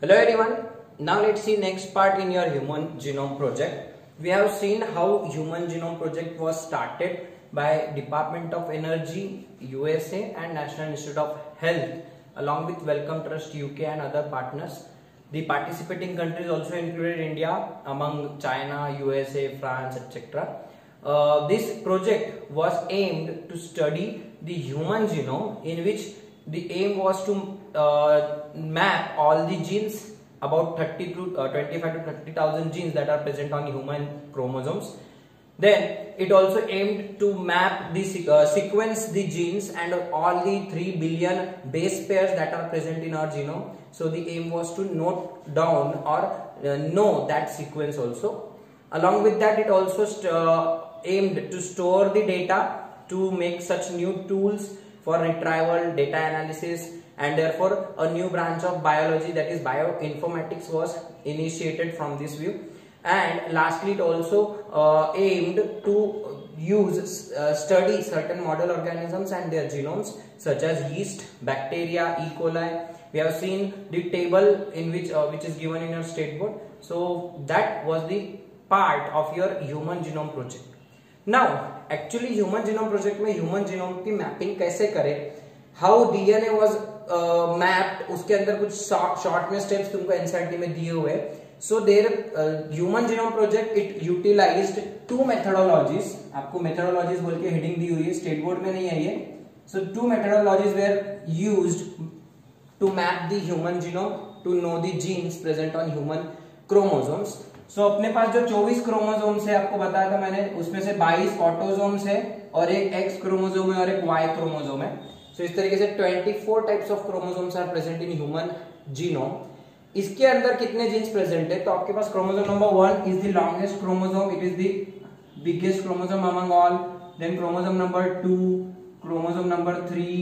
Hello everyone. Now let's see next part in your Human Genome Project. We have seen how Human Genome Project was started by Department of Energy, USA and National Institute of Health along with Wellcome Trust UK and other partners. The participating countries also included India among China, USA, France, etc. This project was aimed to study the human genome, in which the aim was to map all the genes, about 30 to 25 to 30,000 genes that are present on human chromosomes. Then it also aimed to map the sequence the genes and all the 3 billion base pairs that are present in our genome. So the aim was to note down or know that sequence also. Along with that, it also aimed to store the data to make such new tools for retrieval, data analysis, and therefore a new branch of biology, that is bioinformatics, was initiated from this view. And lastly, it also aimed to study certain model organisms and their genomes such as yeast, bacteria, E. coli. We have seen the table in which is given in your state board. So that was the part of your human genome project. Now actually human genome project में human genome की mapping कैसे करें, how DNA was mapped, उसके अंदर कुछ short में steps तुमको NCERT में दिए हुए. So their human genome project it utilized two methodologies. आपको methodologies बोल के heading दी हुई है, state board में नहीं है ये. So two methodologies were used to map the human genome to know the genes present on human chromosomes. So अपने पास जो 24 क्रोमोसोम्स है, आपको बताया था मैंने, उसमें से 22 ऑटोसोम्स है और एक X क्रोमोसोम है और एक Y क्रोमोसोम है. So इस तरीके से 24 types of chromosomes are present in human genome. इसके अंदर कितने जीन्स प्रेजेंट है, तो आपके पास chromosome number 1 is the longest chromosome, it is the biggest chromosome among all. Then chromosome number 2, chromosome number 3,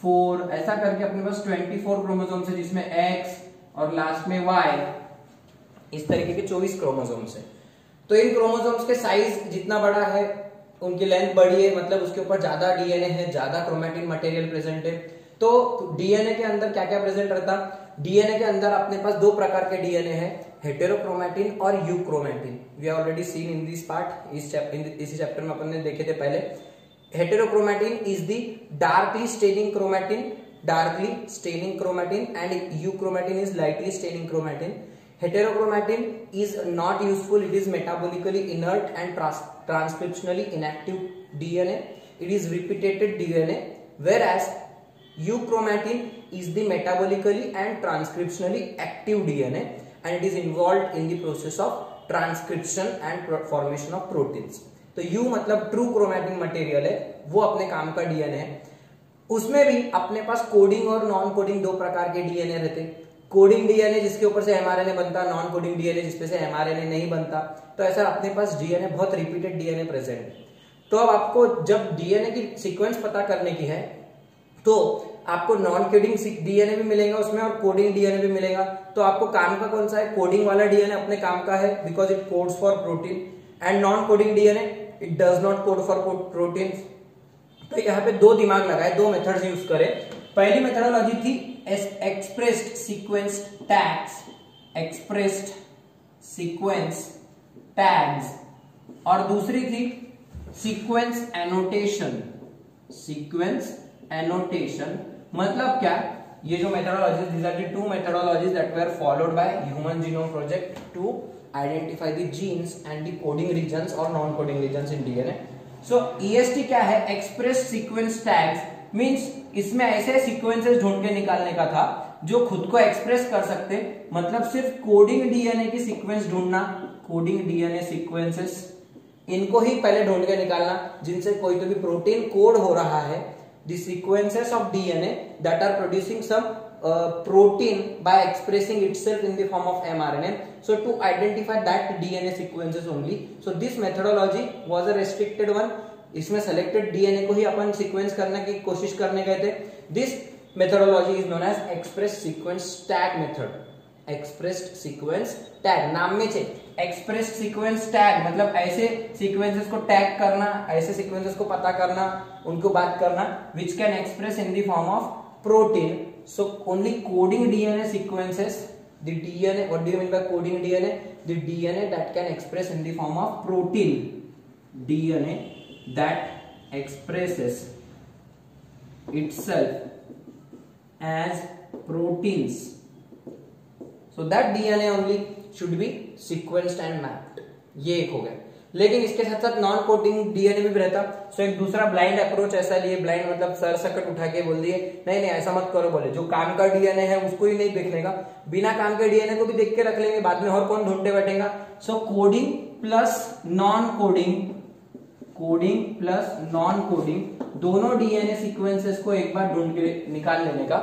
4, ऐसा करके अपने पास 24 क्रोमोसोम्स है, जिसमें X और लास्ट में Y, इस तरीके के 24 क्रोमोसोम्स है. तो इन क्रोमोसोम्स के साइज जितना बड़ा है, उनकी लेंथ बड़ी है, मतलब उसके ऊपर ज्यादा डीएनए है, ज्यादा क्रोमैटिन मटेरियल प्रेजेंट है. तो डीएनए के अंदर क्या क्या प्रेजेंट रहता, डीएनए के अंदर अपने पास दो प्रकार के डीएनए है, हेटेरोक्रोमैटिन और euchromatin. We have already seen in this part, इसी चैप्टर में अपन ने देखे थे पहले. Heterochromatin is the darkly staining chromatin and euchromatin is lightly staining chromatin. Heterochromatin is not useful, it is metabolically inert and transcriptionally inactive DNA. It is replicated DNA, whereas euchromatin is the metabolically and transcriptionally active DNA and it is involved in the process of transcription and formation of proteins. तो U मतलब true chromatin material है, वो अपने काम का DNA है. उसमें भी अपने पास कोडिंग और नॉन कोडिंग दो प्रकार के डीएनए रहते. कोडिंग डीएनए जिसके ऊपर से एमआरएनए बनता, नॉन कोडिंग डीएनए जिसपे से एमआरएनए नहीं बनता. तो ऐसा अपने पास डीएनए, बहुत रिपीटेड डीएनए प्रेजेंट है. तो अब आपको जब डीएनए की सीक्वेंस पता करने की है, तो आपको नॉन कोडिंग डीएनए भी मिलेगा उसमें और कोडिंग डीएनए भी मिलेगा. तो आपको काम का कौन सा है, कोडिंग वाला डीएनए अपने काम का है, because it codes for protein. And non coding DNA it does not code for protein. तो यहाँ पे दो दिमाग लगाए, दो मेथड्स यूज करें. पहली मेथडोलॉजी थी एक्सप्रेस्ड सीक्वेंस टैग्स और दूसरी थी सीक्वेंस एनोटेशन. मतलब क्या, ये जो methodologies, these are the two methodologies that were followed by Human Genome Project to identify the genes and the coding regions or non-coding regions in DNA. So EST क्या है, express sequence tags means इसमें ऐसे sequences ढूंढ के निकालने का था जो खुद को एक्सप्रेस कर सकते. मतलब सिर्फ कोडिंग डीएनए की सीक्वेंस ढूंढना, कोडिंग डीएनए सीक्वेंसेस, इनको ही पहले ढूंढ के निकालना जिनसे कोई तो भी प्रोटीन कोड हो रहा है. The sequences of DNA that are producing some protein by expressing itself in the form of mRNA. So to identify that DNA sequences only. So this methodology was a restricted one. इसमें selected DNA को ही अपन sequence करने की कोशिश करने गए थे. This methodology is known as express sequence tag method. Expressed sequence tag नाम में से एक्सप्रेस्ड सीक्वेंस टैग मतलब ऐसे सीक्वेंसेस को टैग करना, ऐसे सीक्वेंसेस को पता करना, उनको बात करना which can express in the form of protein. So only coding DNA sequences The DNA, what do you mean by coding DNA? The DNA that can express in the form of protein. DNA that expresses itself as proteins. So that DNA only should be sequenced and mapped. ये एक हो गया. लेकिन इसके साथ साथ non coding DNA में भी रहता. सो एक दूसरा ब्लाइंड अप्रोच ऐसा लिए, ब्लाइंड मतलब सर सकट उठा के बोल दिए नहीं नहीं ऐसा मत करो, बोले जो काम का डीएनए है उसको ही नहीं देखने का, बिना काम के डीएनए को भी देख के रख लेंगे, बाद में और कौन ढूंढते बैठेगा. So coding plus non coding, coding plus non coding, दोनों डीएनए सीक्वेंसेस को एक बार ढूंढ के निकाल लेने का,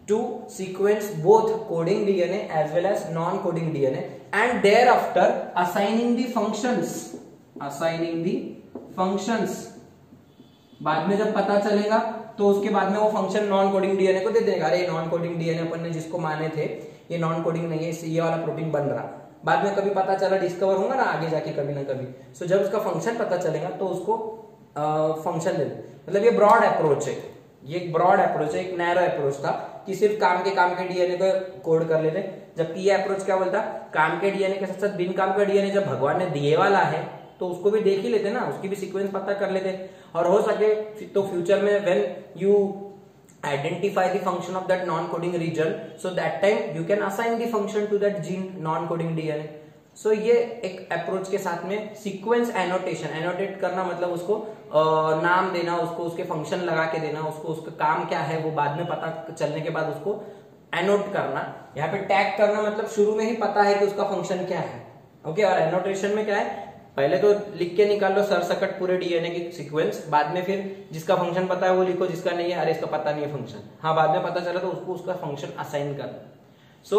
to sequence both coding DNA as well as non-coding DNA and thereafter assigning the functions. बाद में जब पता चलेगा तो उसके बाद में वो फंक्शन नॉन कोडिंग डीएनए को दे देगा. अरे नॉन कोडिंग डीएनए अपन ने जिसको माने थे ये नॉन कोडिंग नहीं है, इससे ये वाला प्रोटीन बन रहा. बाद में कभी पता चला, डिस्कवर होगा ना आगे जाके कभी ना कभी. सो जब उसका फंक्शन पता चलेगा तो उसको फंक्शन दे दे. मतलब ये ब्रॉड अप्रोच है, ये एक ब्रॉड अप्रोच है. एक नैरो अप्रोच था कि सिर्फ काम के डीएनए को कोड कर लेते, जबकि ये अप्रोच क्या बोलता, काम के डीएनए के साथ साथ बिन काम का डीएनए जब भगवान ने दिए वाला है तो उसको भी देख ही लेते ना, उसकी भी सीक्वेंस पता कर लेते. और हो सके तो फ्यूचर में when you identify the function of that non coding region, so that time you can assign the function to that gene non coding DNA. So ये एक अप्रोच के साथ में सीक्वेंस एनोटेशन, एनोटेट करना मतलब उसको नाम देना, उसको उसके फंक्शन लगा के देना, उसको उसका काम क्या है वो बाद में पता चलने के बाद उसको एनोट करना. यहाँ पे टैग करना मतलब शुरू में ही पता है कि उसका फंक्शन क्या है. ओके. और एनोटेशन में क्या है, पहले तो लिख के निकाल लो सरसकट पूरे डीएनए की सीक्वेंस, बाद में फिर जिसका फंक्शन पता है वो लिखो, जिसका नहीं है अरे इसका पता नहीं है फंक्शन, हाँ बाद में पता चला तो उसको उसका फंक्शन असाइन करना. So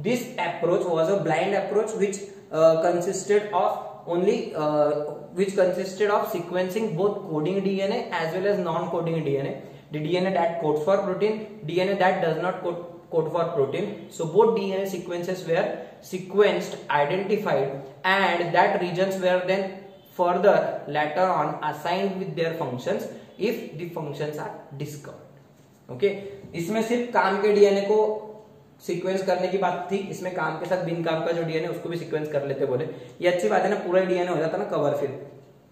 this approach was a blind approach which consisted of sequencing both coding DNA as well as non-coding DNA. The DNA that codes for protein, DNA that does not code for protein. So both DNA sequences were sequenced, identified, and that regions were then further later on assigned with their functions if the functions are discovered. Okay. इसमें सिर्फ काम के DNA को sequence करने की बात थी, इसमें काम के साथ बिन काम का जो डीएनए उसको भी सीक्वेंस कर लेते बोले. ये अच्छी बात है ना, पूरा डीएनए हो जाता ना कवर फिर.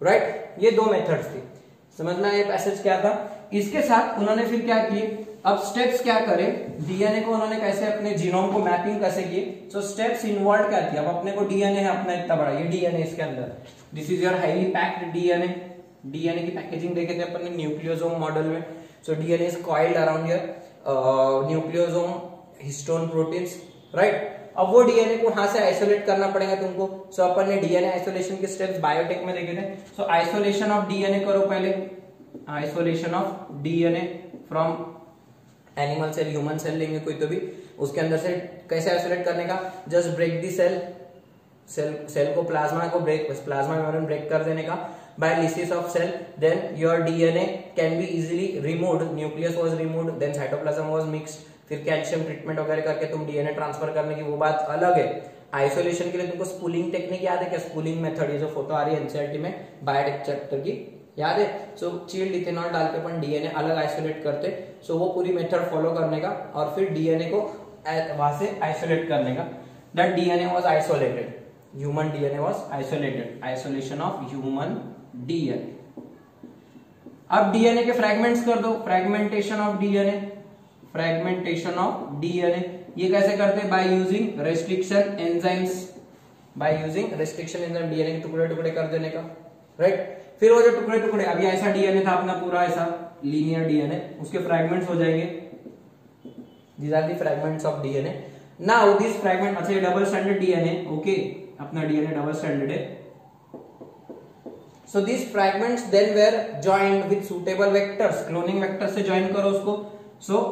राइट. ये दो मेथड्स थी. समझना ये पैसेज क्या था. इसके साथ उन्होंने फिर क्या किए, अब स्टेप्स क्या करे, डीएनए को उन्होंने कैसे अपने जीनोम को मैपिंग कैसे किए. सो स्टेप्स इन्वॉल्व क्या थी. अब अपने को डीएनए है अपना इतना बड़ा, ये डीएनए इसके अंदर, this is your highly packed DNA. DNA की पैकेजिंग देखे थे अपन ने न्यूक्लियोसोम मॉडल में. So DNA is coiled around your nucleosome histone proteins. Right. अब वो डीएनए को यहां से आइसोलेट करना पड़ेगा तुमको. सो अपन ने डीएनए आइसोलेशन के स्टेप्स बायोटेक में देखे थे. सो आइसोलेशन ऑफ डीएनए करो पहले, isolation of DNA from animal cell, human cell लेंगे कोई तो भी, उसके अंदर से कैसे आइसोलेट करने का, जस्ट ब्रेक दी सेल को प्लाज्मा को ब्रेक, प्लाज्मा मेम्ब्रेन ब्रेक कर देने का by lysis of cell, then your DNA can be easily removed. Nucleus was removed, then cytoplasm was mixed. फिर कैल्शियम ट्रीटमेंट वगैरह करके तुम डीएनए ट्रांसफर करने की वो बात अलग है. आइसोलेशन के लिए तुमको स्पूलिंग टेक्निक याद है क्या, स्पूलिंग मेथड, ये जो फोटो आ रही है एनसीईआरटी में बायोटेक चैप्टर की, याद है. सो चिल्ड इथेनॉल डाल के अपन डीएनए अलग आइसोलेट करते. सो वो पूरी मेथड फॉलो करने का और फिर डीएनए को वहां से आइसोलेट करने का. That DNA was isolated, human DNA was isolated, isolation of human DNA. अब डीएनए के फ्रैगमेंट्स कर दो, fragmentation of DNA, fragmentation of DNA. ये कैसे करते हैं, by using restriction enzymes, by using restriction enzyme. DNA के टुकड़े टुकड़े कर देने का. राइट. फिर वो जो टुकड़े टुकड़े, अभी ऐसा डीएनए था अपना पूरा ऐसा लीनियर डीएनए, उसके फ्रैगमेंट्स हो जाएंगे. These are the fragments of DNA. Now this fragment, अच्छा ये डबल स्ट्रैंडेड डीएनए. ओके. अपना डीएनए डबल स्ट्रैंडेड है. So these fragments then were joined with suitable vectors. Cloning vector से join करो उसको. So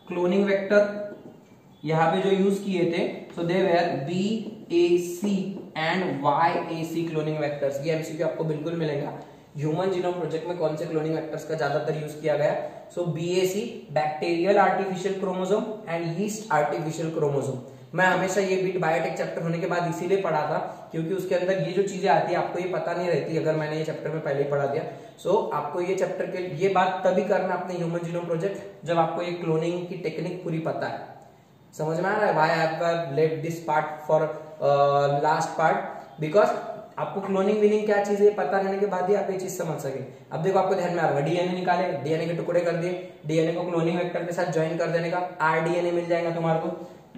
cloning vector यहाँ पे जो यूज किए थे, so they were BAC and YAC cloning vectors. ये MCQ आपको बिल्कुल मिलेगा. ह्यूमन जीनोम प्रोजेक्ट में कौन से क्लोनिंग वेक्टर्स का ज्यादातर यूज किया गया. सो BAC bacterial artificial chromosome and yeast artificial chromosome. मैं हमेशा ये बीट बायोटेक चैप्टर होने के बाद इसीलिए पढ़ा था क्योंकि उसके अंदर ये जो चीजें आती है आपको ये पता नहीं रहती अगर मैंने ये चैप्टर में पहले ही पढ़ा दिया. सो आपको ये चैप्टर के ये बात तभी करना अपने ह्यूमन जीनोम प्रोजेक्ट जब आपको ये क्लोनिंग की टेक्निक पूरी पता है. समझ में आ रहा है why I have let this part for last part, because आपको क्लोनिंग विनिंग क्या चीज है पता रहने के बाद ही आप ये चीज समझ सके। अब देखो आपको ध्यान में आ रहा है, डीएनए निकाले, डीएनए के टुकड़े कर दिए, डीएनए को क्लोनिंग वेक्टर के साथ ज्वाइन कर देने का आरडीएनए मिल जाएगा तुम्हारे को,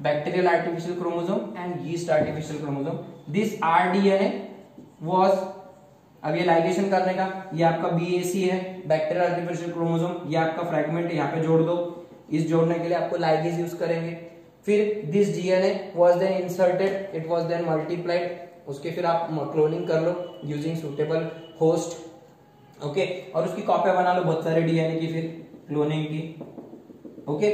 bacterial artificial chromosome and yeast artificial chromosome. This rDNA was, अब ये लाइगेशन करने का, ये आपका बीएसी है बैक्टीरियल आर्टिफिशियल क्रोमोसोम, ये आपका फ्रेगमेंट है, यहाँ पे जोड़ दो, इस जोड़ने के लिए आपको लाइगेज यूज करेंगे। फिर this DNA was then inserted, it was then multiplied, उसके फिर आप क्लोनिंग कर लो यूजिंग सुटेबल होस्ट, ओके, और उसकी कॉपियां बना लो बहुत सारे डीएनए की फिर क्लोनिंग की, ओके।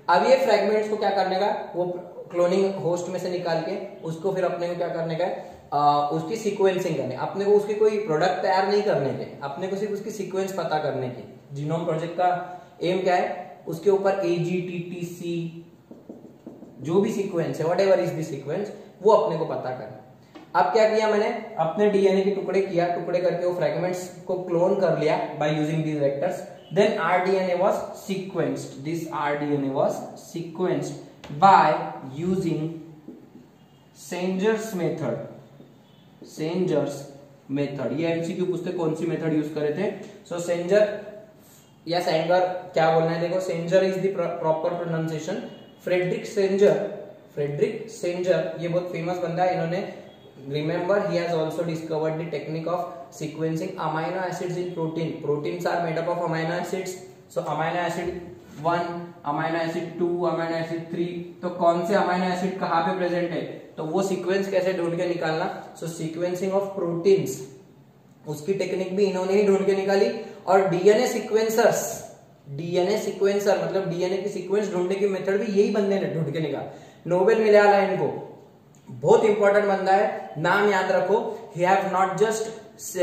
अब ये फ्रेगमेंट्स को क्या करने का, वो क्लोनिंग होस्ट में से निकाल के उसको फिर अपने को क्या करने का है, उसकी सीक्वेंसिंग करने, अपने को उसके कोई प्रोडक्ट तैयार नहीं करने के, अपने को सिर्फ उसकी सीक्वेंस पता करने की। जीनोम प्रोजेक्ट का एम क्या है, उसके ऊपर AGTTC जो भी सीक्वेंस है, व्हाटएवर इज द सीक्वेंस, वो अपने को पता करना। अब क्या किया मैंने, अपने डीएनए के टुकड़े किया, टुकड़े करके वो फ्रेगमेंट्स को क्लोन कर लिया by using these vectors, then rDNA was sequenced, this rDNA was sequenced by using Sanger's method, Sanger's method. ये एमसीक्यू पूछते कौन सी मेथड यूज करे थे, सो सेंजर या सेंगर क्या बोलना है, देखो Sanger is the proper pronunciation, Frederick Sanger, Frederick Sanger ये बहुत फेमस बंदा है, इन्होंने remember he has also discovered the technique of sequencing amino acids in protein. Proteins are made up of amino acids, so amino acid 1, amino acid 2, amino acid 3, तो कौन से amino acid कहाँ पे प्रेजेंट है, तो वो सीक्वेंस कैसे ढूंढ के निकालना, सो सीक्वेंसिंग ऑफ प्रोटीन्स, उसकी टेक्निक भी इन्होंने ही ढूंढ के निकाली। और डीएनए सीक्वेंसर्स, डीएनए सीक्वेंसर मतलब डीएनए की सीक्वेंस ढूंढने की मेथड भी यही बंदे ने ढूंढ के निकाला, नोबेल मिला है इनको, बहुत इंपॉर्टेंट बंदा है, नाम याद रखो। He have not just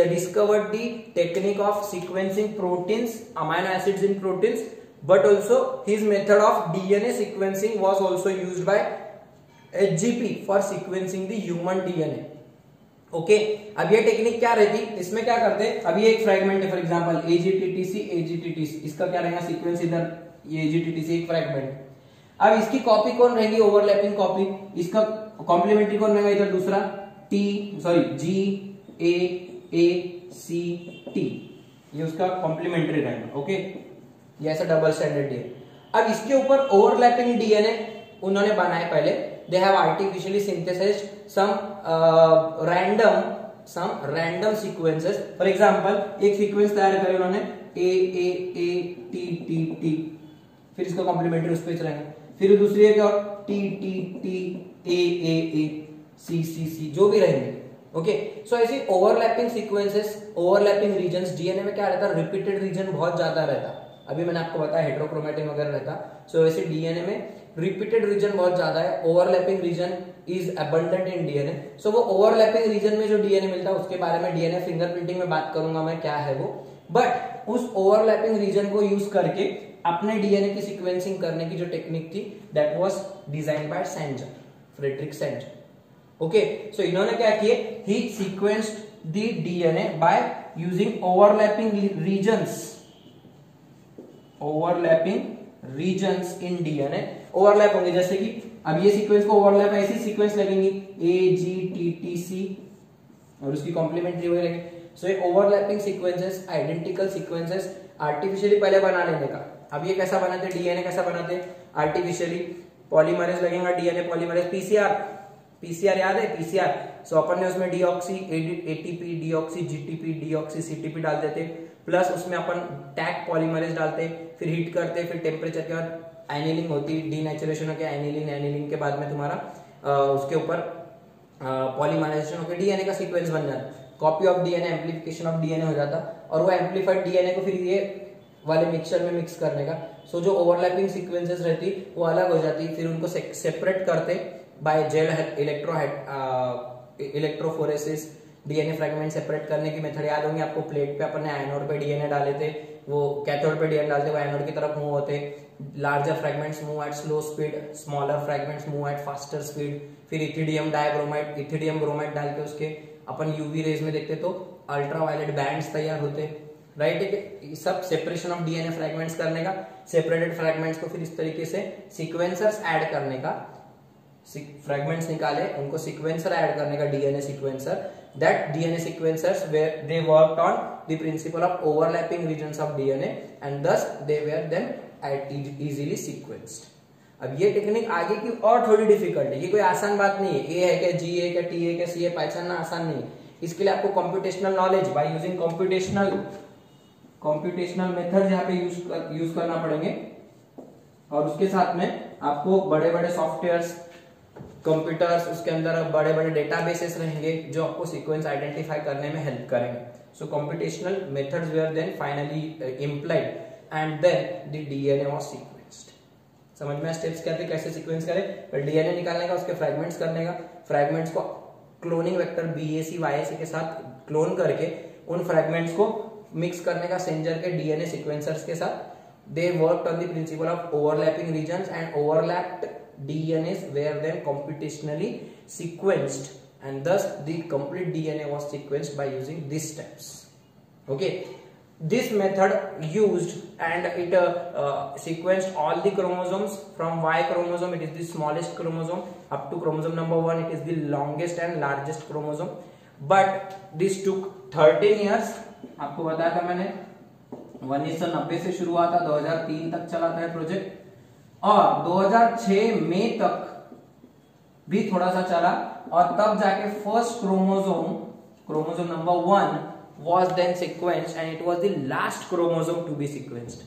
discovered the technique of sequencing proteins, amino acids in proteins, but also his method of DNA sequencing was also used by HGP for sequencing the human DNA, okay. अब ये technique क्या रहती, इसमें क्या करते, अब ये एक फ्रेगमेंट है फॉर एग्जांपल AGTTC, इसका क्या रहेगा सीक्वेंस, इधर ये AGTTC एक फ्रेगमेंट, अब इसकी कॉपी कौन रहेगी, ओवरलैपिंग कॉपी, इसका कॉम्प्लीमेंट्री कौन रहेगा, इधर दूसरा GAACT, ये उसका कॉम्प्लीमेंट्री रहेगा, ओके, ये ऐसा डबल स्टैंडर्ड डीएनए। अब इसके ऊपर ओवरलैपिंग डीएनए उन्होंने बनाए पहले, they have artificially synthesized some random sequences, for example एक सीक्वेंस तैयार करे उन्होंने AAATTT, फिर इसका कॉम्प्लीमेंट्री उस पे रहेगा, फिर दूसरी है क्या, TTTAACCC जो भी रहेंगे, ओके। सो ऐसी overlapping sequences, overlapping regions, DNA में क्या रहता है, रिपीटेड रीजन बहुत ज्यादा रहता, अभी मैंने आपको बताया हेटेरोक्रोमैटिन वगैरह रहता, सो वैसे डीएनए में रिपीटेड रीजन बहुत ज्यादा है, overlapping region is abundant in DNA. So वो ओवरलैपिंग रीजन में जो डीएनए मिलता है उसके बारे में डीएनए फिंगरप्रिंटिंग में बात करूंगा मैं, क्या है वो, बट उस ओवरलैपिंग रीजन को यूज करके अपने डीएनए की सीक्वेंसिंग करने की जो टेक्निक थी, that was design by Sanger, Frederick Sanger, okay. So इन्होंने क्या किए, he sequenced the DNA by using overlapping regions in DNA, overlap होंगे, जैसे कि अब ये सीक्वेंस को ओवरलैप ऐसी सीक्वेंस लगेंगी AGTTC और उसकी कॉम्प्लीमेंट्री वगैरह, सो ये overlapping sequences, identical sequences artificially पहले बना लेने का। अब ये कैसा बनाते, डीएनए कैसा बनाते, आर्टिफिशियली पॉलीमरेज लगेगा, डीएनए पॉलीमरेज, पीसीआर याद है, पीसीआर, सो अपन ने उसमें deoxy ATP, deoxy GTP, deoxy CTP डाल देते, प्लस उसमें अपन टैग पॉलीमरेज डालते, फिर हीट करते, फिर टेम्परेचर के बाद एनिलिंग होती, डीनेचुरेशन होकर एनिलिंग के बाद में तुम्हारा उसके ऊपर पॉलीमराइजेशन होकर डीएनए का सीक्वेंस बन जाता, copy of DNA, amplification of DNA हो जाता, और वो एम्प्लीफाइड डीएनए को फिर ये वाले मिक्सचर में मिक्स करने का। सो जो ओवरलैपिंग सीक्वेंसेस रहती वो अलग हो जाती, फिर उनको सेपरेट करते by gel electrophoresis. DNA fragment separate करने की मेथड याद होंगी आपको, प्लेट पे अपन ने एनोड पे डीएनए डाले थे, वो कैथोड पे डीएनए डालते, वो एनोड की तरफ मूव होते, larger fragments move at slow speed, smaller fragments move at faster speed. फिर इथिडियम डाइब्रोमाइड, इथिडियम ब्रोमाइड डाल के उसके अपन यूवी रेज में देखते तो अल्ट्रावायलेट बैंड्स तैयार होते, राइट। ठीक है, सब सेपरेशन ऑफ डीएनए फ्रेगमेंट्स करने का, सेपरेटेड फ्रेगमेंट्स को फिर इस तरीके से सीक्वेंसर्स ऐड करने का फ्रेगमेंट्स निकाले, उनको सीक्वेंसर ऐड करने का, DNA sequencer, that DNA sequencers where they worked on the principle of overlapping regions of DNA and thus they were then easily sequenced. अब ये टेक्निक आगे की और थोड़ी डिफिकल्ट है, ये कोई आसान बात नहीं है, ए है क्या, जी है क्या, टी है क्या, सी है, पहचानना आसान नहीं है। इसके लिए आपको computational knowledge by using computational method यहाँ पे यूज करना पड़ेंगे, और उसके साथ में आपको बड़े बड़े सॉफ्टवेयर्स, कंप्यूटर्स, उसके अंदर बड़े बड़े डेटाबेसेस रहेंगे जो आपको सीक्वेंस आइडेंटिफाई करने में हेल्प करेंगे। So computational methods were then finally implied and then the DNA was sequenced. समझ में स्टेप्स क्या थे, कैसे सीक्वेंस करें, पर डीएनए निकालने का, उसके फ्रेगमेंट्स करने का, फ्रेगमेंट्स को क्लोनिंग वेक्टर बीएसी वाईएसी के साथ क्लोन करके उन फ्रेगमेंट्स को मिक्स करने का सेंजर के डीएनए सीक्वेंसर्स के साथ। They worked on the principle of overlapping regions and overlapped DNAs were then computationally sequenced and thus the complete DNA was sequenced by using these steps. Okay, this method used and it sequenced all the chromosomes from Y chromosome, it is the smallest chromosome, up to chromosome number 1, it is the longest and largest chromosome, but this took 13 years। आपको बताया था मैंने 1990 से शुरू हुआ था, 2003 तक चला था ये प्रोजेक्ट, और 2006 मई तक भी थोड़ा सा चला, और तब जाके first chromosome number 1 was then sequenced and it was the last chromosome to be sequenced.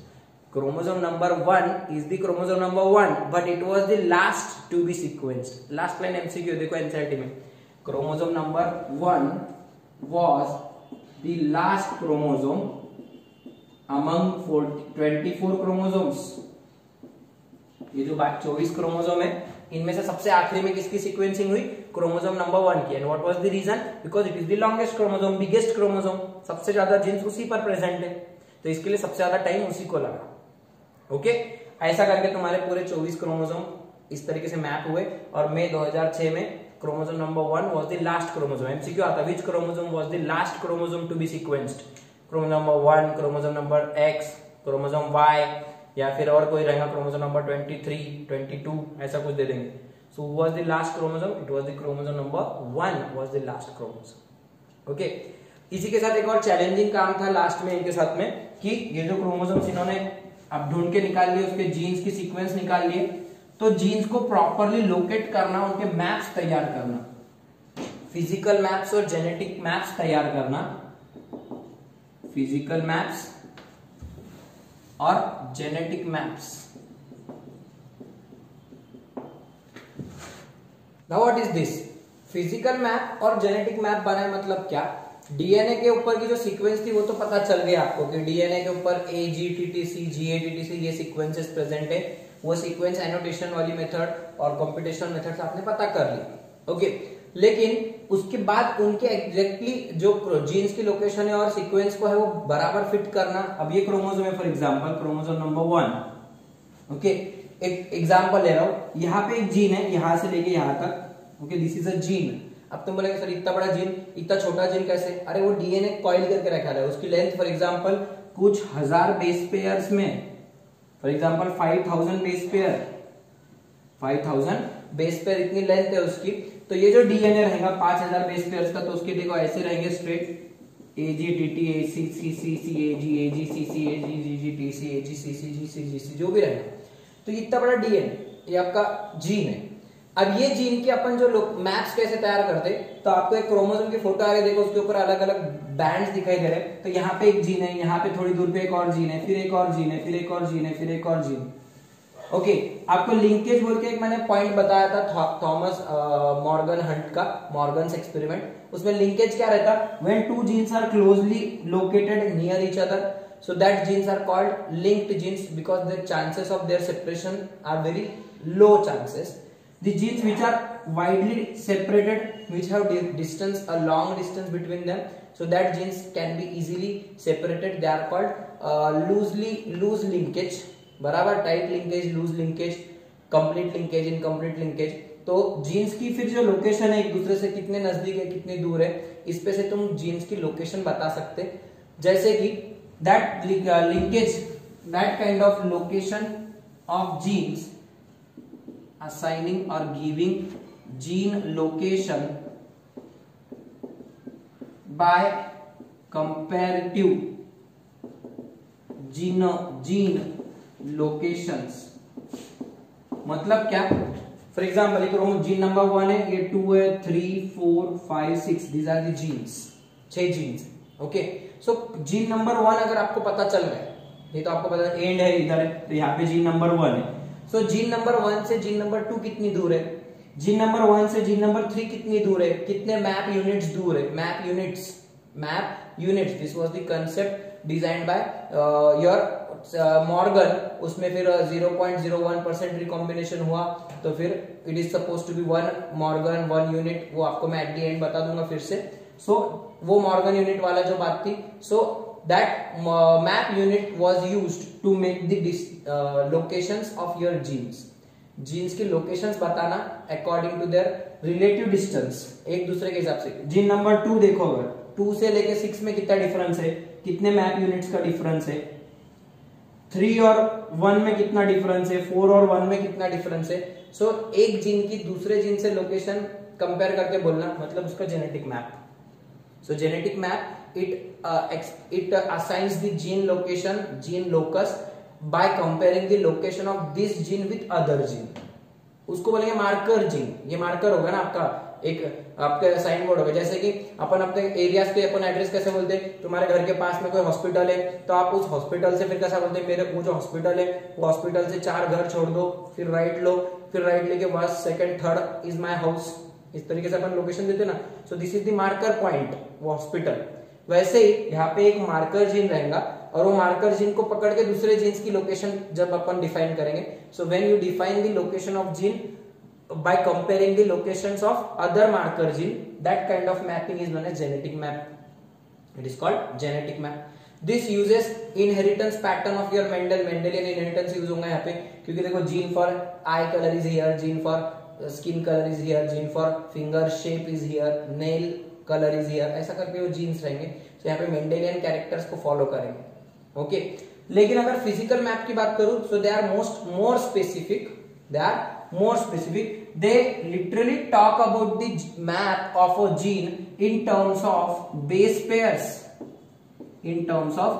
Chromosome number 1 is the chromosome number 1 but it was the last to be sequenced. Last line MCQ देखो NCERT में, chromosome number 1 was the last chromosome among 24 chromosomes। ये जो 24 chromosome है, इनमें से सबसे आखिरी में किसकी सीक्वेंसिंग हुई, क्रोमोसोम नंबर 1 की। And what was the reason, because it is the longest chromosome, biggest chromosome, सबसे ज्यादा जीन्स उसी पर प्रेजेंट है, तो इसके लिए सबसे ज्यादा टाइम उसी को लगा। ओके, ऐसा करके तुम्हारे पूरे 24 क्रोमोसोम इस तरीके से मैप हुए, और मई 2006 में chromosome number 1 was the last chromosome. MCQ आता, which chromosome was the last chromosome to be sequenced, chromosome number 1, chromosome number X, chromosome Y, या फिर और कोई रहेगा क्रोमोसोम नंबर 23, 22, ऐसा कुछ दे देंगे। So was the last chromosome, it was the chromosome number 1 was the last chromosome. Okay, इसी के साथ एक और चैलेंजिंग काम था लास्ट में इनके साथ में, कि ये जो क्रोमोसोम्स इन्होंने अब ढूंढ के निकाल लिए, उसके जीन्स की सीक्वेंस निकाल लिए, तो जीन्स को प्रॉपरली लोकेट करना, उनके मैप्स तैयार करना, फिजिकल मैप्स और जेनेटिक मैप्स तैयार करना, फिजिकल मैप्स और genetic maps. Now what is this, physical map और जेनेटिक मैप बनाए मतलब क्या, डीएनए के ऊपर की जो सीक्वेंस थी वो तो पता चल गया आपको कि डीएनए के ऊपर AGTTC, GATTC ये सीक्वेंसेस प्रेजेंट है, वो सीक्वेंस एनोटेशन वाली मेथड और कंप्यूटेशनल मेथड से आपने पता कर लिया। ओके, लेकिन उसके बाद उनके एग्जैक्टली जो जीन्स की लोकेशन है और सीक्वेंस को है वो बराबर फिट करना। अब ये क्रोमोसोम है, for example chromosome number 1। Okay, एक एग्जांपल ले रहा हूं, यहाँ पे एक जीन है, यहां से लेके यहां तक। Okay, this is a gene. अब तुम बोलेंगे सर इतना बड़ा जीन, इतना छोटा जीन कैसे, अरे वो डीएनए कॉइल करके रखा है, उसकी लेंथ फॉर एग्जांपल कुछ हजार बेस पेयर्स में, for example 5000 base pair, 5000 base pair इतनी लेंथ है उसकी। तो ये जो डीएनए रहेगा 5000 बेस पेयर्स का, तो उसके देखो ऐसे रहेंगे straight, AGTT, ACCCC, AGCC, AGTC, AGCC, जो भी रहेगा। तो इतना बड़ा डीएनए, ये आपका जीन है। अब ये जीन के अपन जो मैप्स कैसे तैयार करते, तो आपको एक क्रोमोसोम की फोटो आ रही है, देखो उसके ऊपर अलग अलग बैंड्स दिखाई दे रहे हैं। तो यहाँ पे एक जीन है, यहाँ पे थोड़ी दूर पे एक और जीन है, फिर एक और जीन है, फिर एक और जीन है, फिर एक और जीन। ओके, आपको लिंकेज बोल के एक मैंने पॉइंट बताया था थॉमस मॉर्गन हंट का, मॉर्गन्स एक्सपेरिमेंट। उसमें लिंकेज क्या रहता, when two genes are closely located near each other, so that genes are called linked genes because the chances of their separation are very low chances. The genes which are widely separated, which have distance, a long distance between them, so that genes can be easily separated, they are called loose linkage, बराबर, tight linkage, loose linkage, complete linkage, incomplete linkage. तो genes की फिर जो location है एक दूसरे से कितने नजदीक है कितनी दूर है, इस पे से तुम जीन्स की लोकेशन बता सकते। जैसे कि that linkage, that kind of location of genes assigning or giving gene location by comparative gene locations। मतलब क्या? फॉर एग्जाम्पल एक जीन नंबर 1 है, ये 2 है, 3 4 5 6, these are the genes, 6 genes. Okay, so gene number 1 अगर आपको पता चल गया, ये तो आपको पता एंड है इधर है, तो यहाँ पे जीन नंबर 1 है। सो जीन नंबर 1 से जीन नंबर 2 कितनी दूर है? जीन नंबर 1 से जीन नंबर 3 कितनी दूर है? कितने मैप यूनिट्स दूर है? Map units, this was the concept designed by your Morgan. उसमें फिर 0.01% रिकॉम्बिनेशन हुआ, तो फिर it is suppose to be 1 Morgan 1 unit, वो आपको मैं एट द एंड बता दूंगा फिर से। सो वो मॉर्गन यूनिट वाला जो बात थी, so that map unit was used to make the locations of your genes. Genes की लोकेशंस बताना according to their relative distance, एक दूसरे के हिसाब से। जीन नंबर 2 देखो, अगर 2 से लेके 6 में कितना डिफरेंस है, कितने मैप यूनिट्स का डिफरेंस है, 3 और 1 में कितना डिफरेंस है, 4 और 1 में कितना डिफरेंस है। सो एक जीन की दूसरे जीन से लोकेशन कंपेयर करके बोलना, मतलब उसका genetic map. So genetic map it assigns the gene location, gene locus by comparing the location of this gene with other gene. उसको बोलेंगे मार्कर जीन। ये मार्कर होगा ना आपका, एक आपका साइन बोर्ड होगा। जैसे कि अपन अपने एरियाज पे अपन एड्रेस कैसे बोलते हैं, तुम्हारे घर के पास में कोई हॉस्पिटल है तो आप उस हॉस्पिटल से फिर कैसा बोलते हैं, मेरे वो जो हॉस्पिटल है वो हॉस्पिटल से 4 घर छोड़ दो, फिर राइट लो, फिर राइट लेके first second third is my house, इस तरीके से अपन लोकेशन देते ना। So this is the marker point, वो हॉस्पिटल। वैसे ही यहाँ पे एक मार्कर जीन रहेगा, और वो मार्कर जीन को पकड़ के दूसरे जीन्स की लोकेशन जब अपन डिफाइन करेंगे, so when you define the location of gene by comparing the locations of other marker gene, that kind of mapping is known as genetic map. It is called genetic map. This uses inheritance pattern of your Mendelian inheritance use होगा यहाँ पे, क्योंकि देखो gene for eye color is here, gene for skin color is here, gene for finger shape is here, nail color is here, ऐसा करके वो genes रहेंगे। तो यहाँ पे Mendelian characters को follow करेंगे। ओके, लेकिन अगर फिजिकल मैप की बात करूं, so they are more specific. They are more specific. They literally talk about the map of a gene in terms of base pairs. In terms of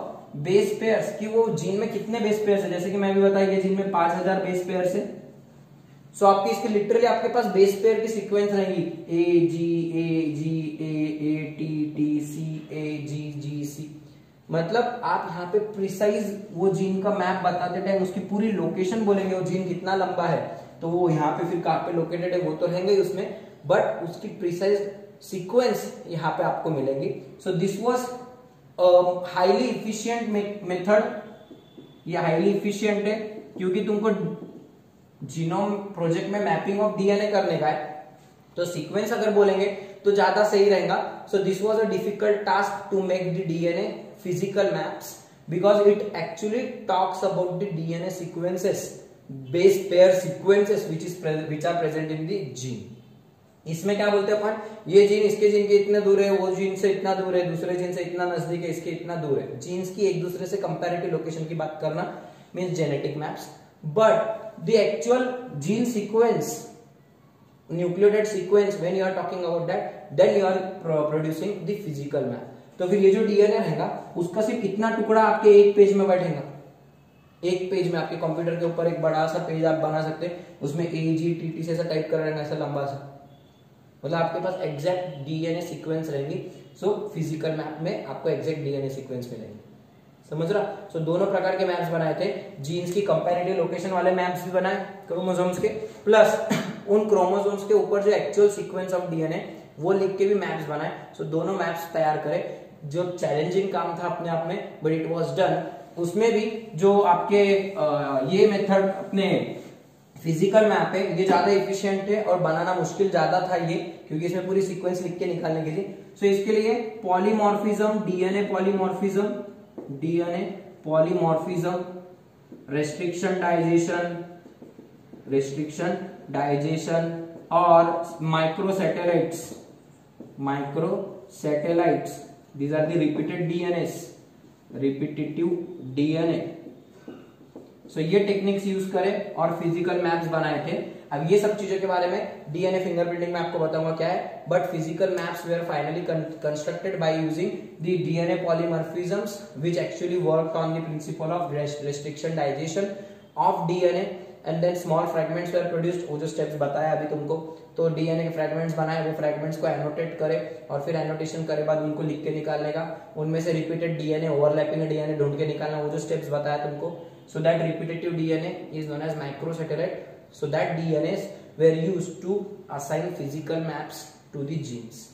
base pairs, कि वो gene में कितने base pairs है। जैसे कि मैं भी बताया कि जीन में 5000 बेस पेयर्स है। सो आपकी इसके लिटरली आपके पास बेस पेयर की सीक्वेंस रहेंगी, ए जी टी टी सी ए जी सी। मतलब आप यहाँ पे प्रिसाइज वो जीन का मैप बताते टाइम उसकी पूरी लोकेशन बोलेंगे, वो जीन कितना लंबा है, तो वो यहाँ पे फिर कहाँ पे लोकेटेड है वो तो रहेंगे ही उसमें, बट उसकी प्रिसाइज सीक्वेंस यहाँ पे आपको मिलेगी। सो this was highly efficient method. ये हाईली इफिशिएंट है क्योंकि तुमको जीनोम प्रोजेक्ट में मैपिंग ऑफ डीएनए करने का है, तो सीक्वेंस अगर बोलेंगे तो ज्यादा सही रहेगा। So this was a difficult task to make the DNA physical maps because it actually talks about the DNA sequences, base pair sequences which are present in the gene. इसमें क्या बोलते हैं अपन, ये जीन इसके जीन के इतने दूर है, वो जीन से इतना दूर है, दूसरे जीन से इतना नजदीक है, इसके इतना दूर है। जीन्स की एक दूसरे से कंपैरेटिव लोकेशन की बात करना means genetic maps. But the actual gene sequence, nucleotide sequence, when you are talking about that, then you are producing the physical map. तो फिर ये जो डीएनए रहेगा उसका सिर्फ इतना टुकड़ा आपके एक पेज में बैठेगा। एक पेज में आपके कंप्यूटर के ऊपर एक बड़ा सा पेज आप बना सकते हैं, उसमें AGTT से ऐसा टाइप कर रहेगा, ऐसा लंबा सा, मतलब आपके पास एग्जैक्ट डीएनए सीक्वेंस रहेगी। सो फिजिकल मैप में आपको एग्जैक्ट डीएनए सीक्वेंस मिलेंगे, समझ रहा। सो दोनों प्रकार के मैप्स बनाए थे, जीन्स की कंपैरेटिव लोकेशन वाले मैप्स भी बनाए क्रोमोसोम्स के, प्लस उन क्रोमोसोम्स के ऊपर जो एक्चुअल सीक्वेंस ऑफ डीएनए वो लिख के भी मैप्स बनाए। सो दोनों मैप्स तैयार करे, जो चैलेंजिंग काम था अपने आप में, बट इट वाज डन। उसमें भी जो आपके ये मेथड अपने फिजिकल मैप है, ये ज्यादा इफिशिएंट है और बनाना मुश्किल ज्यादा था ये, क्योंकि इसमें पूरी सीक्वेंस लिख के निकालने के लिए। सो इसके लिए polymorphism, DNA polymorphism, restriction digestion और माइक्रोसैटेलाइट्स, these are the repetitive DNA। सो ये टेक्निक्स यूज करे और फिजिकल मैप्स बनाए थे। अब ये सब चीजों के बारे में डीएनए फिंगरप्रिंटिंग में आपको बताऊंगा क्या है, but physical maps were finally constructed by using the DNA polymorphisms which actually worked on the principle of restriction digestion of DNA and then small fragments were produced. वो जो स्टेप्स बताया अभी तुमको, तो डीएनए के फ्रेगमेंट्स बनाए, वो fragments को एनोटेट करे और फिर एनोटेशन करे बाद उनको लिख के निकालने का, उनमें से रिपीटेड डीएनए ओवरलैपिंग डीएनए ढूंढ के निकालना, वो जो स्टेप्स बताया तुमको। So that repetitive DNA is known as microsatellite. So that DNAs were used to assign physical maps to the genes,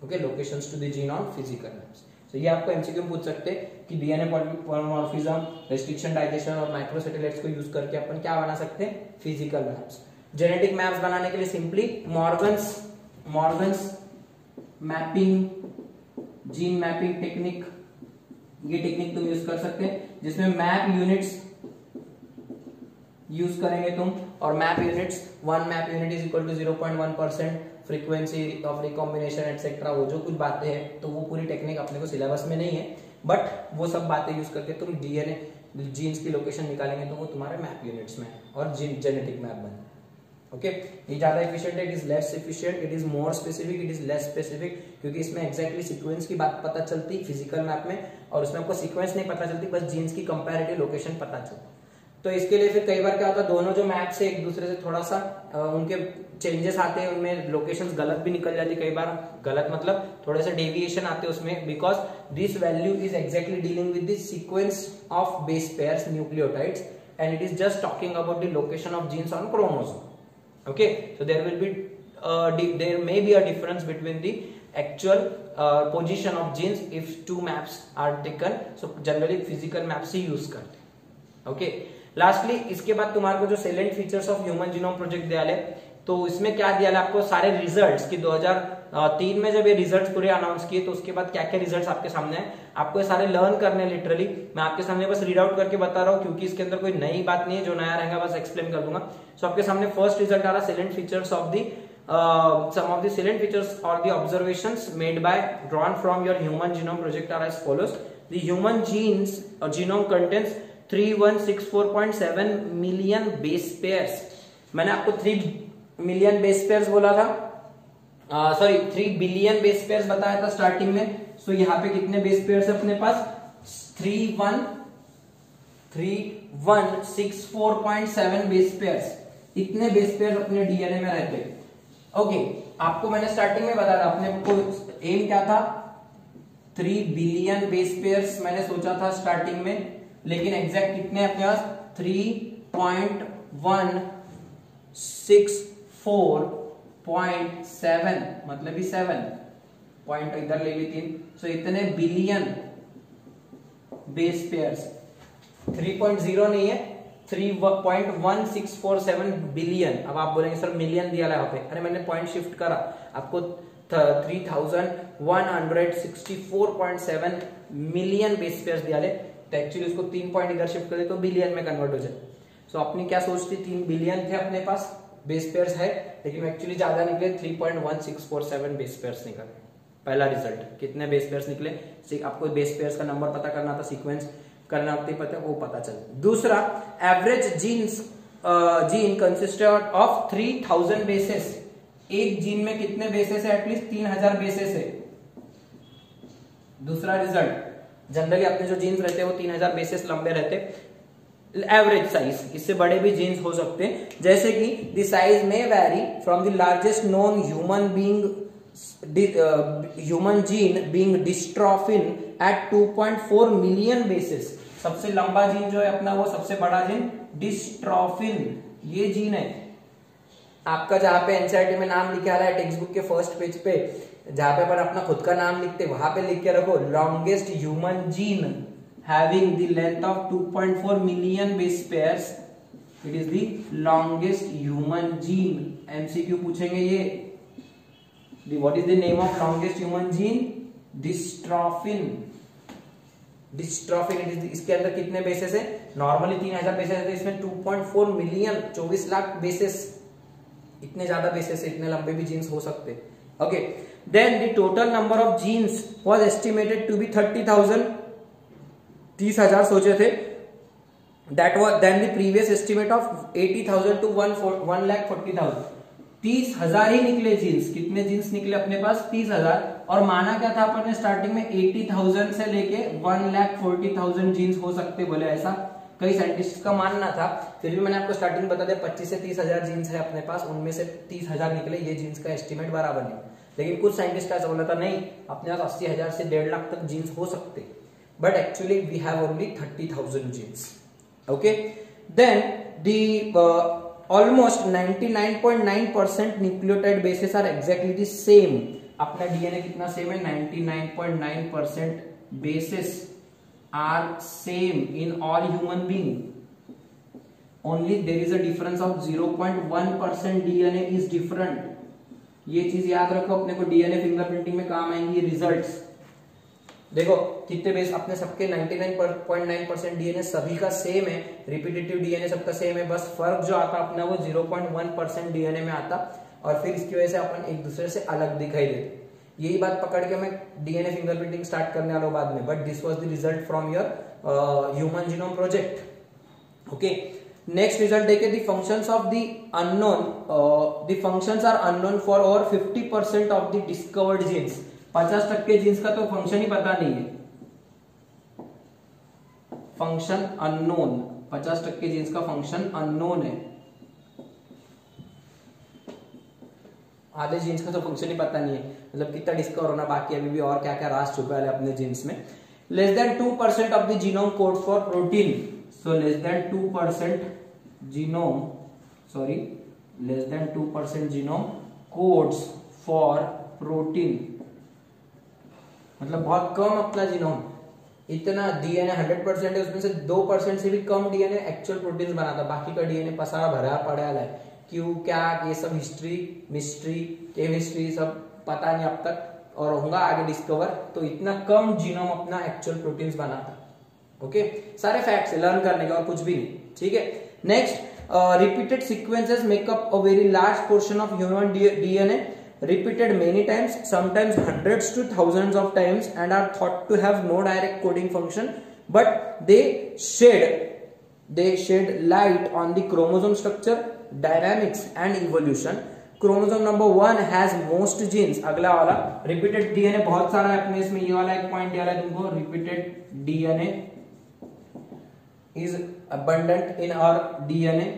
okay, locations to the gene on physical maps. तो ये आपको एमसीक्यू में पूछ सकते हैं कि डीएनए पॉलीमॉर्फिज्म, रेस्ट्रिक्शन डाइजेशन और माइक्रोसैटेलाइट्स को यूज करके अपन क्या बना सकते हैं, फिजिकल मैप्स। जेनेटिक मैप्स बनाने के लिए simply Morgan's mapping, gene mapping technique, ये टेक्निक तुम यूज कर सकते हैं, जिसमें मैप यूनिट्स यूज करेंगे तुम, और map units 1 map unit is equal to 0.1% frequency of recombination etcetera, वो जो कुछ बातें हैं, तो वो पूरी टेक्निक अपने को सिलेबस में नहीं है, बट वो सब बातें यूज करके तुम डीएनए जीन्स की लोकेशन निकालेंगे तो वो तुम्हारे मैप यूनिट्स में है और जेनेटिक मैप बने। ओके, ये ज्यादा एफिशिएंट है, it is less efficient, it is more specific, it is less specific, क्योंकि इसमें एक्जैक्टली सीक्वेंस की बात पता चलती फिजिकल मैप में, और उसमें आपको सीक्वेंस नहीं पता चलती, बस जीन्स की कंपैरेटिव लोकेशन पता चलती। तो इसके लिए फिर कई बार क्या होता है, दोनों जो मैप से एक दूसरे से थोड़ा सा उनके चेंजेस आते हैं, उनमें लोकेशंस गलत भी निकल जाती है, कई बार गलत मतलब थोड़े से डेविएशन आते हैं उसमें, because this value is exactly dealing with the sequence of base pairs nucleotides and it is just talking about the location of genes on chromosome. Okay, so there will be there may be a difference between the actual position of genes if 2 maps are taken. So generally physical maps he use करते हैं। Okay, lastly इसके बाद तुम्हारे को जो salient features of human genome project दिया है, तो इसमें क्या दिया है आपको, सारे रिजल्ट्स की 2003 में जब ये रिजल्ट्स पूरे अनाउंस किए, तो उसके बाद क्या क्या रिजल्ट्स आपके सामने है, आपको ये सारे लर्न करने लिटरली। मैं आपके सामने बस रीड आउट करके बता रहा हूँ, क्योंकि इसके अंदर कोई नई बात नहीं है, जो नया रहेगा बस एक्सप्लेन कर दूंगा। सो आपके सामने फर्स्ट रिजल्ट आ रहा, salient features of the some of the salient features or the observations made by drawn from your human genome project are as follows. The human genes or genome contains 3164.7 million base pairs. मैंने आपको 3 million base pairs बोला था, sorry 3 billion base pairs बताया था starting में। सो यहाँ पे कितने बेस पेयर्स है अपने पास, 3164.7 बेस पेयर्स, इतने बेस पेयर्स अपने डीएनए में रहते हैं। ओके, आपको मैंने स्टार्टिंग में बताया था, अपने को एम क्या था, 3 बिलियन बेस पेयर्स मैंने सोचा था स्टार्टिंग में, लेकिन एग्जैक्ट कितने अपने पास 3.164.7, मतलब ही 7 पॉइंट इधर ले ली 3, सो इतने बिलियन बेस पेयर्स, 3.0 नहीं है, 3.1647 बिलियन। अब आप बोलेंगे सर मिलियन दिया यहाँ पे, अरे मैंने पॉइंट शिफ्ट करा, आपको 3164.7 मिलियन बेस पेयर्स दिया, तो एक्चुअली उसको 3 पॉइंट इधर शिफ्ट कर दे तो बिलियन में कन्वर्ट हो जाए। सो अपनी क्या सोचती, 3 बिलियन थे अपने पास बेस पेयर्स है, लेकिन एक्चुअली ज्यादा निकले, 3.1647 बेस पेयर्स निकले। पहला रिजल्ट, कितने बेस पेयर्स निकले, आपको बेस पेयर्स का नंबर पता करना था, सीक्वेंस करना पता, वो पता चला। दूसरा, average gene consisted of 3000 bases, एक जीन में कितने बेसेस है, एटलीस्ट 3000 बेसेस है। दूसरा रिजल्ट, जनरली अपने जो जीन्स रहते हैं वो 3000 बेसेस लंबे रहते, एवरेज साइज, इससे बड़े भी जीन्स हो सकते हैं, जैसे कि द साइज में vary from the largest known human gene being dystrophin at 2.4 million bases. सबसे लंबा जीन जो है अपना, वो सबसे बड़ा जीन डिस्ट्रॉफिन, ये जीन है आपका, जहां पे एनसीईआरटी में नाम लिखा रहा है टेक्स्ट बुक के फर्स्ट पेज पे, जहां पे अपन अपना खुद का नाम लिखते, वहां पे लिख के रखो longest human gene having the length of 2.4 million base pairs, it is the longest human gene. MCQ पूछेंगे ये, what is the name of longest human gene, dystrophin. Dystrophin, इसके अंदर कितने बेसेस है, नॉर्मली 3000 बेसेस है, तो इसमें 2.4 मिलियन 24 लाख बेसेस, इतने ज्यादा बेसेस है, इतने लंबे भी जीन्स हो सकते। Okay, then the total number of genes was estimated to be 30,000, 30,000 सोचे थे, that was then the previous estimate of 80,000 to 1,40,000। 30,000 ही निकले जीन्स। कितने जीन्स निकले अपने पास? 30,000। और माना क्या था अपन ने स्टार्टिंग में 80,000 से लेके 1,40,000 जीन्स हो सकते बोले, ऐसा कई साइंटिस्ट का मानना था। फिर भी मैंने आपको स्टार्टिंग बता दिया 25 से 30,000 जीन्स है अपने पास, उनमें से 30,000 निकले, ये जीन्स का एस्टिमेट बराबर नहीं। लेकिन कुछ साइंटिस्ट का ऐसा बोला था नहीं, अपने पास 80,000 से 1.5 लाख तक जीन्स हो सकते, but actually we have only 30,000 genes. Okay, then the almost 99.9% nucleotide basis are exactly the same. अपना डीएनए कितना सेम है? 99.9% basis are same in all human being, only there is a difference of 0.1% DNA is different. ये चीज याद रखो, अपने को DNA fingerprinting में काम आएंगी रिजल्ट्स। देखो कितने बेस, अपने सबके 99.9% डीएनए सभी का सेम है, रिपीटेटिव डीएनए सबका सेम है, बस फर्क जो आता अपना वो 0.1% डीएनए में आता, और फिर इसकी वजह से अपन एक दूसरे से अलग दिखाई देते। यही बात पकड़ के मैं डीएनए फिंगरप्रिंटिंग स्टार्ट करने वाला हूं बाद में, but this was the result from your human genome project. Okay, next result देखे, the functions of the unknown, the functions are unknown for over 50% of the discovered genes. 50% genes का तो function ही पता नहीं है, फंक्शन अननोन। 50% जीन्स का function unknown है, आधे जीन्स का तो फंक्शन ही पता नहीं है, मतलब कितना डिस्कवर होना बाकी, अभी भी और क्या क्या राज छुपे वाले अपने जीन्स में। Less than 2% of the genome code for protein, so less than 2% genome, sorry less than 2% genome codes for protein, मतलब बहुत कम अपना जीनोम। इतना डीएनए 100% है, उसमें से 2% से भी कम डीएनए एक्चुअल प्रोटीन बनाता, बाकी का डीएनए पसारा भरा पड़ा है। क्यों, क्या, ये सब हिस्ट्री, मिस्ट्री, केमिस्ट्री सब पता नहीं अब तक, और होगा आगे डिस्कवर। तो इतना कम जीनोम अपना एक्चुअल प्रोटीन्स बनाता। ओके, सारे फैक्ट्स लर्न करने के और कुछ भी नहीं। ठीक है, next, repeated sequences make up a very large portion of human DNA, repeated many times, sometimes hundreds to thousands of times, and are thought to have no direct coding function, but they shed light on the chromosome structure, dynamics and evolution. Chromosome number 1 has most genes. अगला वाला repeated DNA बहुत सारा है अपने इसमें, ये वाला एक पॉइंट दिया है तुमको, repeated DNA is abundant in our DNA।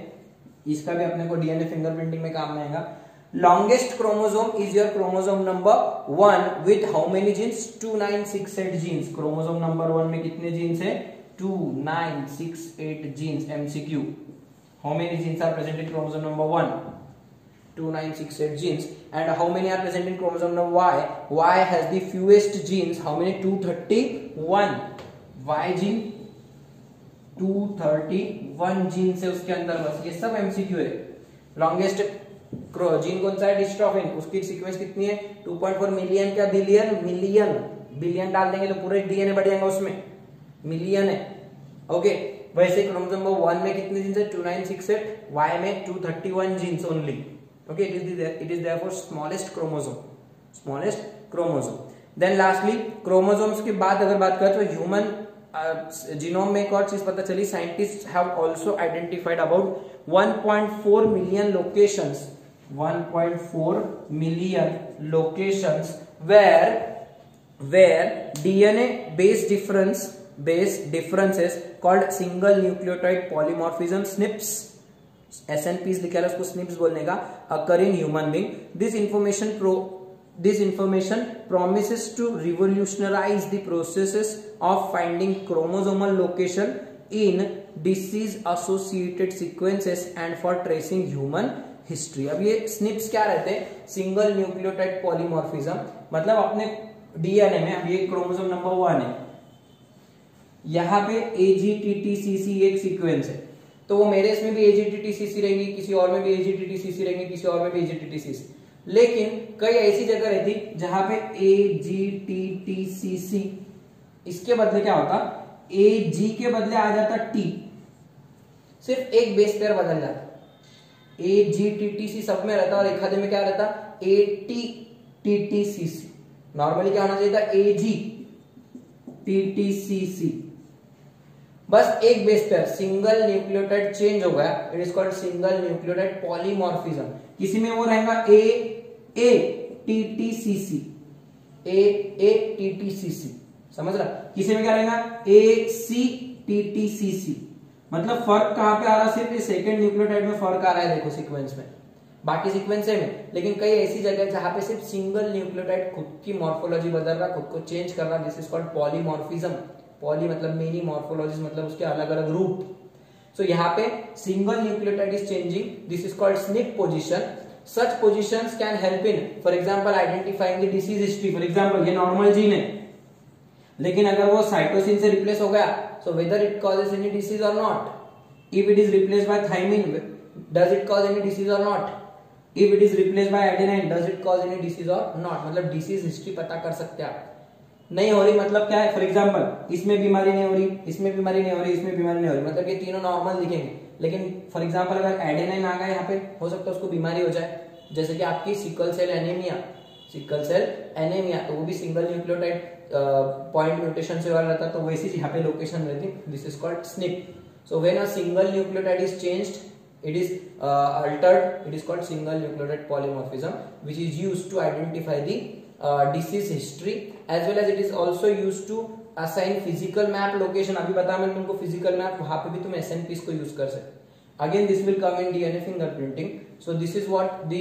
इसका भी अपने को DNA फिंगरप्रिंटिंग में काम में आएगा। Longest chromosome is your chromosome number 1 with how many genes? 2968 genes। chromosome number 1 में कितने genes है? 2968 genes। MCQ, how many genes are present in chromosome number 1? 2968 genes। and how many are present in chromosome number Y? Y has the fewest genes, how many? 231। Y gene 231 genes है उसके अंदर, बस ये सब MCQ है। longest gene कौन सा है? डिस्ट्रोफिन। उसकी सीक्वेंस कितनी है? 2.4 मिलियन। क्या बिलियन? मिलियन। बिलियन डाल देंगे तो पूरे डीएनए बढ़ जाएगा, उसमें मिलियन है। ओके, वैसे क्रोमोसोम नंबर 1 में कितने जीन्स है? 2968, वाई में 231 genes only. Okay, it is therefore smallest chromosome, smallest chromosome. Then lastly chromosomes की बात अगर बात करें तो ह्यूमन जीनोम में एक और चीज पता चली, scientist have also identified about 1.4 million locations, 1.4 million locations where DNA base differences called single nucleotide polymorphism SNPs, SNPs लिखा है उसको SNPs बोलने का, occur in human being. This information promises to revolutionize the processes of finding chromosomal location in disease associated sequences and for tracing human history. अब ये snips क्या रहते हैं? सिंगल न्यूक्लियोटाइड पॉलीमॉर्फिज्म, मतलब अपने डीएनए में, अब ये क्रोमोसोम नंबर 1 है, यहाँ पे AGTTCC एक सीक्वेंस है, तो वो मेरे इसमें भी AGTTCC रहेंगी, किसी और में भी AGTTCC रहेंगी, किसी और में भी AGTTCC। लेकिन कई ऐसी जगह रहती जहां पे AGTTCC, इसके बदले क्या होता? AG के बदले आ जाता T, सिर्फ एक बेस पेयर बदल जाता। AGTTC सब में रहता और एक आधे में क्या रहता? ATTTCC। नॉर्मली क्या होना चाहिए था? AGTTCC। बस एक base pair single nucleotide change हो गया, it is called single nucleotide polymorphism. किसी में वो रहेगा ATTCC, ATTCC, समझ रहा? किसी में क्या रहेगा ACTTCC। मतलब फर्क कहां पे आ रहा है? सिर्फ सेकंड न्यूक्लियोटाइड में फर्क आ रहा है, देखो सीक्वेंस में, बाकी सीक्वेंस सेम है, लेकिन कई ऐसी जगह जहां पे सिर्फ सिंगल न्यूक्लियोटाइड खुद की मॉर्फोलॉजी बदल रहा, खुद को चेंज कर रहा, this is called polymorphism. Poly मतलब मेनी, मॉर्फोलॉजीज मतलब उसके अलग अलग रूप। सो यहाँ पे single nucleotide is changing, this is called SNP position. Such positions can help in for example identifying the disease history. For example ये नॉर्मल जीन है, लेकिन अगर वो साइटोसिन से रिप्लेस हो गया, so whether it causes any disease और not. If it is replaced by thymine, does it cause any disease और not? If it is replaced bye adenine, does it cause any disease और not? मतलब disease history पता कर सकते हैं आप। नहीं हो रही मतलब क्या है? फॉर एग्जांपल इसमें बीमारी नहीं हो रही, इसमें बीमारी नहीं हो रही, इसमें बीमारी नहीं हो रही, मतलब ये तीनों नॉर्मल दिखेंगे, लेकिन फॉर एग्जांपल अगर एडेनाइन आ गया यहाँ पे, हो सकता है उसको बीमारी हो जाए, जैसे कि आपकी सिकल सेल एनीमिया, तो वो भी सिंगल न्यूक्लियोटाइड पॉइंट म्यूटेशन से वाला रहता, तो वैसी यहाँ पे लोकेशन रहती, this is called SNP। So when a single nucleotide is changed, it is altered, it is called single nucleotide polymorphism, which is used to identify the disease history, as well as it is also used to assign physical map location। अभी बताया मैंने तुमको physical map, वहां पे भी तुम SNPs को use कर सकते। Again this will come in DNA fingerprinting। So this is what the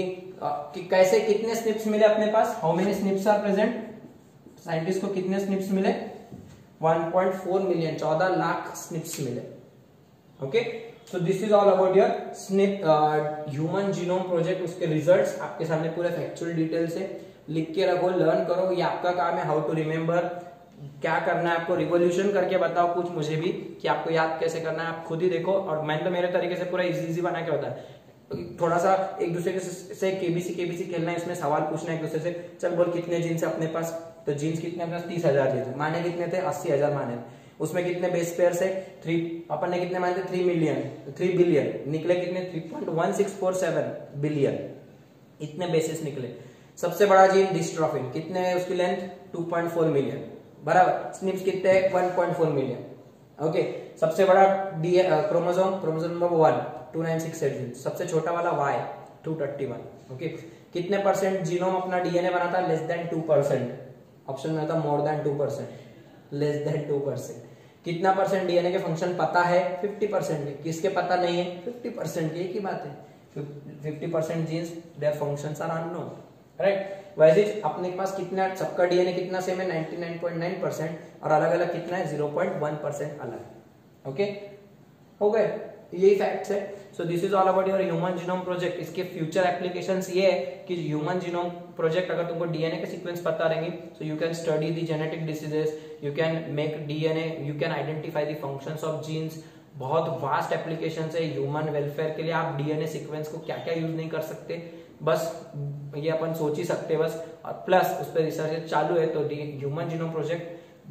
कैसे कितने SNPs मिले अपने पास, how many SNPs are present, scientist को कितने SNPs मिले? 1.4 मिलियन, 14 लाख SNPs मिले। Okay, so this is all about your SNP human genome project. उसके results आपके सामने पूरे फैक्चुअल डिटेल से लिख के रखो, लर्न करो, ये आपका काम है। हाउ टू रिमेम्बर, क्या करना है आपको, रिवोल्यूशन करके बताओ कुछ मुझे भी कि आपको याद कैसे करना है, आप खुद ही देखो। और मैंने तो मेरे तरीके से पूरा इजी बना के बताया। थोड़ा सा एक दूसरे से केबीसी खेलना है, इसमें सवाल पूछना है एक दूसरे से, चल बोल कितने जीन्स है अपने पास, तो जीन्स कितने अपने पास 30,000 जीन्स, माने कितने थे 80,000 माने, उसमें कितने बेस पेयर से 3, अपन ने कितने माने थे 3 बिलियन, निकले कितने 3.1647 बिलियन, इतने बेसिस निकले। सबसे बड़ा जीन डिस्ट्रोफिन, कितने है उसकी लेंथ 2.4 मिलियन, बराबर। SNPs कितने 1.4 मिलियन। ओके, सबसे बड़ा क्रोमोसोम नंबर 1 2968 जीन, सबसे छोटा वाला Y 231। ओके, कितने परसेंट जीनोम अपना DNA बनाता है? Less than 2%। ऑप्शन में था मोर देन 2%, लेस देन 2%। कितना परसेंट DNA के फंक्शन पता है? 50%। किसके पता नहीं है? 50%। एक ही बात है, 50% genes their functions are unknown, right. वैसे अपने पास कितना, सबका DNA कितना सेम है? 99.9%, और अलग अलग कितना है? 0.1% अलग। ओके, हो गए, यही फैक्ट्स है। So this is all about your human genome project. इसके फ्यूचर एप्लीकेशंस ये है कि ह्यूमन जीनोम प्रोजेक्ट अगर तुमको DNA के सीक्वेंस पता रहेंगे, so you can study the genetic diseases, you can make DNA, you can identify the functions of genes. बहुत वास्ट एप्लीकेशन है ह्यूमन वेलफेयर के लिए। आप DNA सीक्वेंस को क्या क्या यूज नहीं कर सकते, बस ये अपन सोच ही सकते बस। और प्लस उस पर रिसर्च चालू है, तो ह्यूमन जीनोम प्रोजेक्ट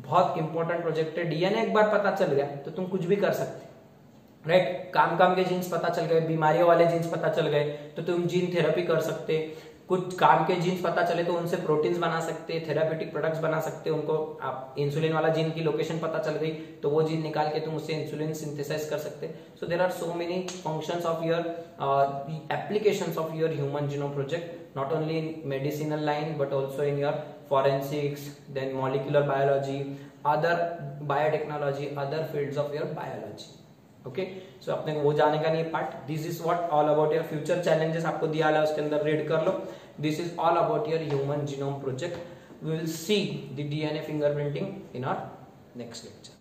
बहुत इंपॉर्टेंट प्रोजेक्ट है। DNA एक बार पता चल गया तो तुम कुछ भी कर सकते, राइट। काम के जीन्स पता चल गए, बीमारियों वाले जीन्स पता चल गए तो तुम जीन थेरेपी कर सकते। कुछ काम के जीन्स पता चले तो उनसे प्रोटीन्स बना सकते, थेरापेटिक प्रोडक्ट्स बना सकते। उनको आप इंसुलिन वाला जीन की लोकेशन पता चल गई तो वो जीन निकाल के तुम उससे इंसुलिन सिंथेसाइज कर सकते। So there are so many functions of your applications of your human genome project, not only in medicinal line but also in your forensics, then molecular biology, other biotechnology, other fields of your biology। Okay, so अपने को वो जाने का नहीं part. This is what all about your future challenges, आपको दिया है उसके अंदर, रीड कर लो। This is all about your human genome project. We will see the DNA fingerprinting in our next lecture.